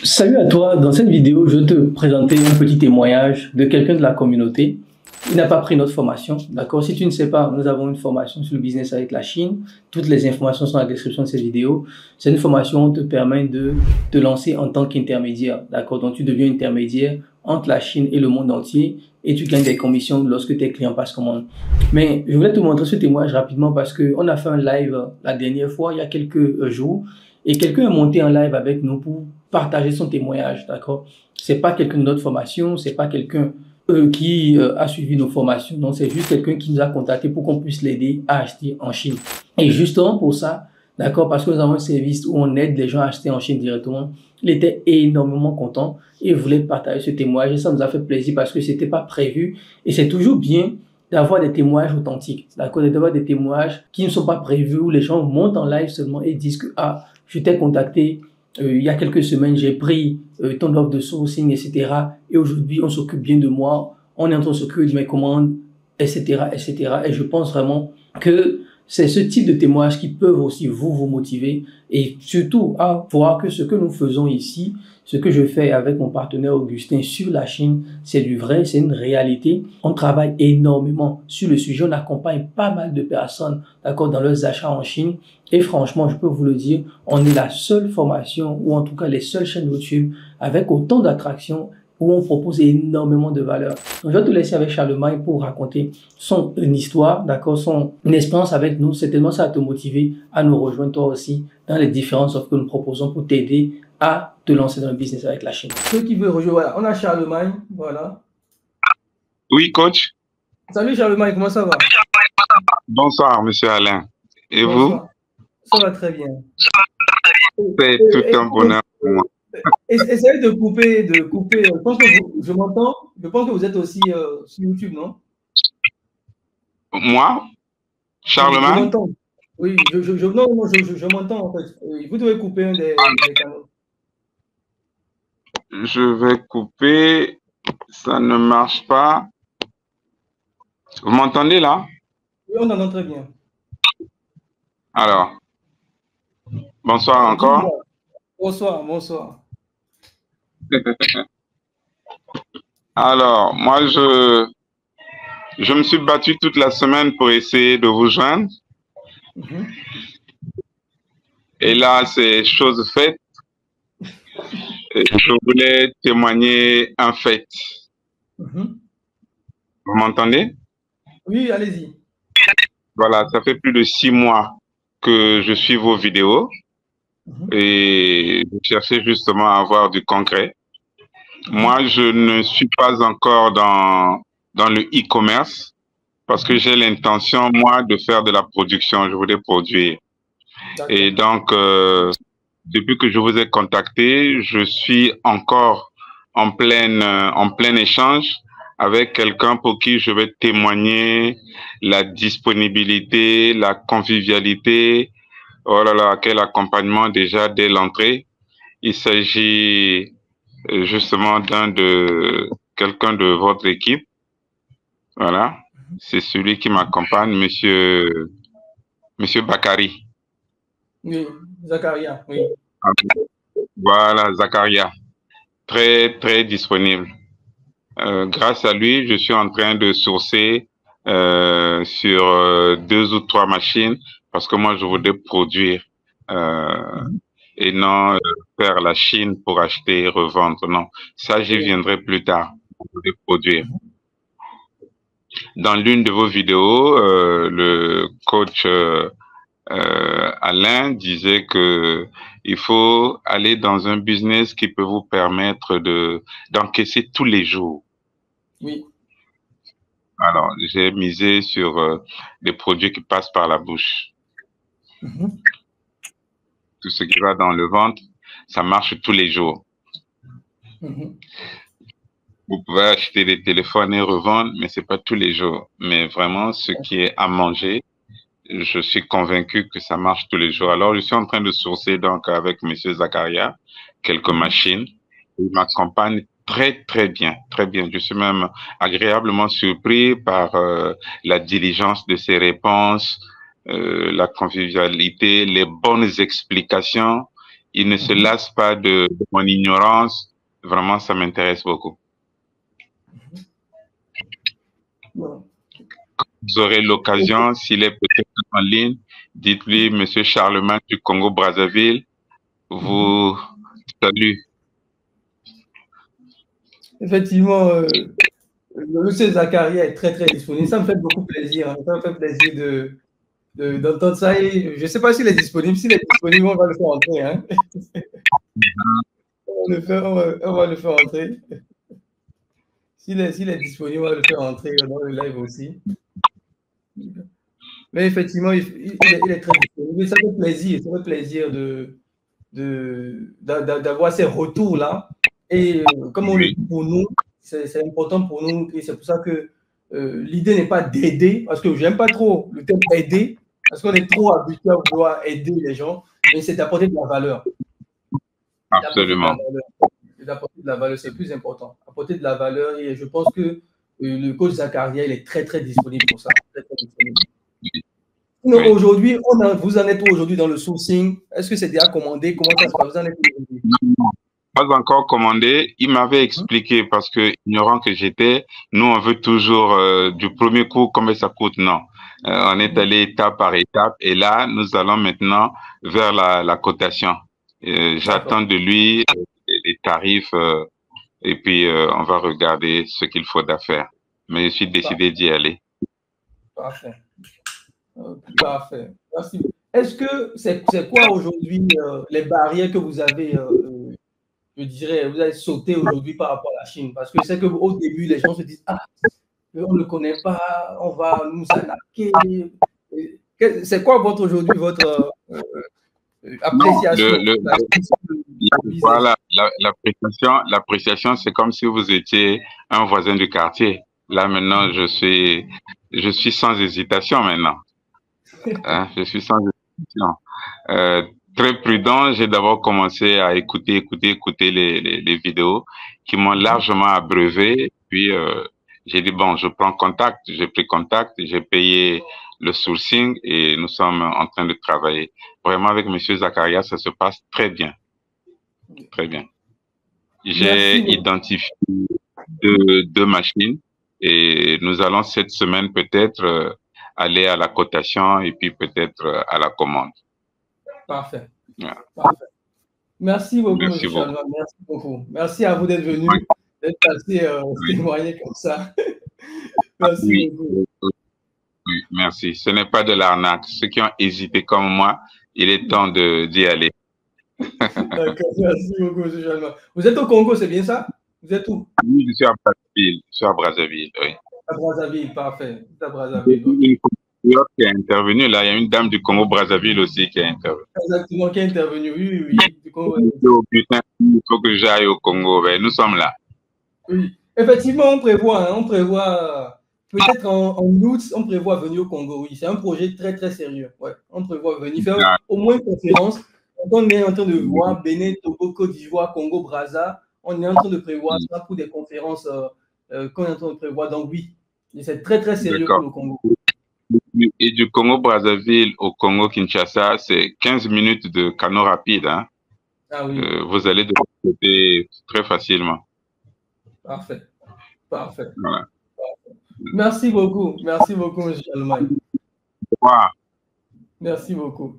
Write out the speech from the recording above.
Salut à toi, dans cette vidéo, je vais te présenter un petit témoignage de quelqu'un de la communauté. Il n'a pas pris notre formation, d'accord? Si tu ne sais pas, nous avons une formation sur le business avec la Chine. Toutes les informations sont dans la description de cette vidéo. C'est une formation qui te permet de te lancer en tant qu'intermédiaire, d'accord? Donc tu deviens intermédiaire entre la Chine et le monde entier et tu gagnes des commissions lorsque tes clients passent commande. Mais je voulais te montrer ce témoignage rapidement parce qu'on a fait un live la dernière fois, il y a quelques jours, et quelqu'un est monté en live avec nous pour partager son témoignage, d'accord? C'est pas quelqu'un de notre formation, c'est pas quelqu'un qui a suivi nos formations. Non, c'est juste quelqu'un qui nous a contacté pour qu'on puisse l'aider à acheter en Chine. Et justement pour ça, d'accord, parce que nous avons un service où on aide les gens à acheter en Chine directement, il était énormément content et voulait partager ce témoignage. Et ça nous a fait plaisir parce que c'était pas prévu. Et c'est toujours bien d'avoir des témoignages authentiques, d'accord, d'avoir des témoignages qui ne sont pas prévus, où les gens montent en live seulement et disent que, ah, je t'ai contacté il y a quelques semaines, j'ai pris ton offre de sourcing, etc. Et aujourd'hui, on s'occupe bien de moi, on est en train de s'occuper de mes commandes, etc., etc. Et je pense vraiment que c'est ce type de témoignages qui peuvent aussi vous motiver et surtout à voir que ce que nous faisons ici, ce que je fais avec mon partenaire Augustin sur la Chine, c'est du vrai, c'est une réalité. On travaille énormément sur le sujet, on accompagne pas mal de personnes, d'accord, dans leurs achats en Chine. Et franchement, je peux vous le dire, on est la seule formation, ou en tout cas les seules chaînes YouTube avec autant d'attractions où on propose énormément de valeur. Donc, je vais te laisser avec Charlemagne pour raconter son histoire, d'accord, son expérience avec nous. Certainement, ça va te motiver à nous rejoindre toi aussi dans les différentes offres que nous proposons pour t'aider à te lancer dans le business avec la Chine. Ceux qui veulent rejoindre, voilà, on a Charlemagne, voilà. Oui, coach. Salut Charlemagne, comment ça va? Bonsoir, monsieur Alain. Et Bonsoir. vous? Ça va très bien. C'est tout un bonheur pour moi. Essayez de couper. Je pense que je m'entends. Je pense que vous êtes aussi sur YouTube, non? Moi? Oui, je Charlemagne? m'entends. Oui, non, je m'entends en fait. Vous devez couper un des canaux. Je vais couper. Ça ne marche pas. Vous m'entendez là? Oui, on entend très bien. Alors, bonsoir encore. Dis-moi. Bonsoir, bonsoir. Alors, moi, je me suis battu toute la semaine pour essayer de vous joindre. Et là, c'est chose faite. Et je voulais témoigner un fait. Vous m'entendez? Oui, allez-y. Voilà, ça fait plus de 6 mois que je suis vos vidéos. Et je cherchais justement à avoir du concret. Moi, je ne suis pas encore dans le e-commerce parce que j'ai l'intention, moi, de faire de la production. Je voulais produire. Et donc, depuis que je vous ai contacté, je suis encore en plein échange avec quelqu'un pour qui je vais témoigner la disponibilité, la convivialité. Oh là là, quel accompagnement déjà dès l'entrée. Il s'agit justement quelqu'un de votre équipe. Voilà. C'est celui qui m'accompagne, monsieur Bakary. Oui, Zacharia, oui. Voilà, Zacharia. Très, très disponible. Grâce à lui, je suis en train de sourcer sur 2 ou 3 machines parce que moi, je voudrais produire et non faire la Chine pour acheter et revendre. Non, ça, j'y viendrai plus tard. Je voudrais produire. Dans l'une de vos vidéos, le coach Alain disait que il faut aller dans un business qui peut vous permettre d'encaisser tous les jours. Oui. Alors, j'ai misé sur des produits qui passent par la bouche. Tout ce qui va dans le ventre, ça marche tous les jours. Vous pouvez acheter des téléphones et revendre, mais c'est pas tous les jours. Mais vraiment, ce qui est à manger, je suis convaincu que ça marche tous les jours. Alors, je suis en train de sourcer donc avec monsieur Zacharia quelques machines. Il m'accompagne très, très bien, très bien. Je suis même agréablement surpris par la diligence de ses réponses, la convivialité, les bonnes explications. il ne se lasse pas de mon ignorance. Vraiment, ça m'intéresse beaucoup. Bon. Vous aurez l'occasion, s'il est peut-être en ligne, dites-lui, Monsieur Charlemagne du Congo-Brazzaville, vous salue. Effectivement, Monsieur Zakaria est très, très disponible. Ça me fait beaucoup plaisir. Hein. Ça me fait plaisir d'entendre ça. Et je ne sais pas s'il est disponible. S'il est disponible, on va le faire entrer. Hein. On va le faire entrer. S'il est disponible, on va le faire entrer dans le live aussi. Mais effectivement, il est très disponible. Ça fait plaisir. Ça fait plaisir d'avoir ces retours-là. Et comme on le dit pour nous, c'est important pour nous. Et c'est pour ça que l'idée n'est pas d'aider, parce que je n'aime pas trop le terme aider, parce qu'on est trop habitué à vouloir aider les gens, mais c'est d'apporter de la valeur. Absolument. D'apporter de la valeur, c'est le plus important. Apporter de la valeur, et je pense que le coach Zakaria, il est très, très disponible pour ça. Très, très disponible. Oui. Aujourd'hui, vous en êtes où aujourd'hui dans le sourcing? Est-ce que c'est déjà commandé? Comment ça se passe? Vous en êtes où aujourd'hui? Pas encore commandé. Il m'avait expliqué, parce que ignorant que j'étais, nous on veut toujours du premier coup combien ça coûte. Non, on est allé étape par étape, et là nous allons maintenant vers la cotation. J'attends de lui les tarifs et puis on va regarder ce qu'il faudra faire. Mais je suis décidé d'y aller. Parfait. Parfait. Merci. Est-ce que c'est quoi aujourd'hui les barrières que vous avez, je dirais, vous avez sauté aujourd'hui par rapport à la Chine? Parce que c'est qu'au début, les gens se disent, ah, on ne connaît pas, on va nous attaquer. C'est quoi aujourd'hui votre appréciation? Voilà, l'appréciation, c'est comme si vous étiez un voisin du quartier. Là, maintenant, je suis sans hésitation maintenant. Hein, je suis sans hésitation. Très prudent, j'ai d'abord commencé à écouter les vidéos qui m'ont largement abreuvé. Puis, j'ai dit, bon, je prends contact. J'ai pris contact, j'ai payé le sourcing et nous sommes en train de travailler. Vraiment, avec Monsieur Zakaria, ça se passe très bien. Très bien. J'ai identifié deux machines et nous allons cette semaine peut-être aller à la cotation et puis peut-être à la commande. Parfait. Yeah. Parfait. Merci beaucoup, Merci beaucoup. Merci beaucoup. Merci à vous d'être venu, d'être passé témoigner comme ça. Merci beaucoup. Oui, merci. Ce n'est pas de l'arnaque. Ceux qui ont hésité comme moi, il est temps d'y aller. D'accord, merci beaucoup, M. Chalma. Vous êtes au Congo, c'est bien ça? Vous êtes où? Oui, je suis à Brazzaville. Je suis à Brazzaville, oui. À Brazzaville, parfait. À Brazzaville. Okay. Qui a intervenu, là, il y a une dame du Congo-Brazzaville aussi qui a intervenu. Exactement, qui a intervenu, oui. Du Congo. Il faut que j'aille au Congo, ben, nous sommes là. Oui, effectivement, on prévoit peut-être en août, on prévoit venir au Congo, oui. C'est un projet très, très sérieux. Ouais, on prévoit venir faire au moins une conférence. On est en train de voir Bénin, Togo, Côte d'Ivoire, Congo, Brazza. On est en train de prévoir ça pour des conférences qu'on est en train de prévoir. Donc, oui, c'est très, très sérieux pour le Congo. Et du Congo-Brazzaville au Congo-Kinshasa, c'est 15 minutes de canot rapide. Hein. Ah oui. Vous allez de l'autre côté très facilement. Parfait. Parfait. Voilà. Parfait. Merci beaucoup, M. Chalmagne. Wow. Merci beaucoup.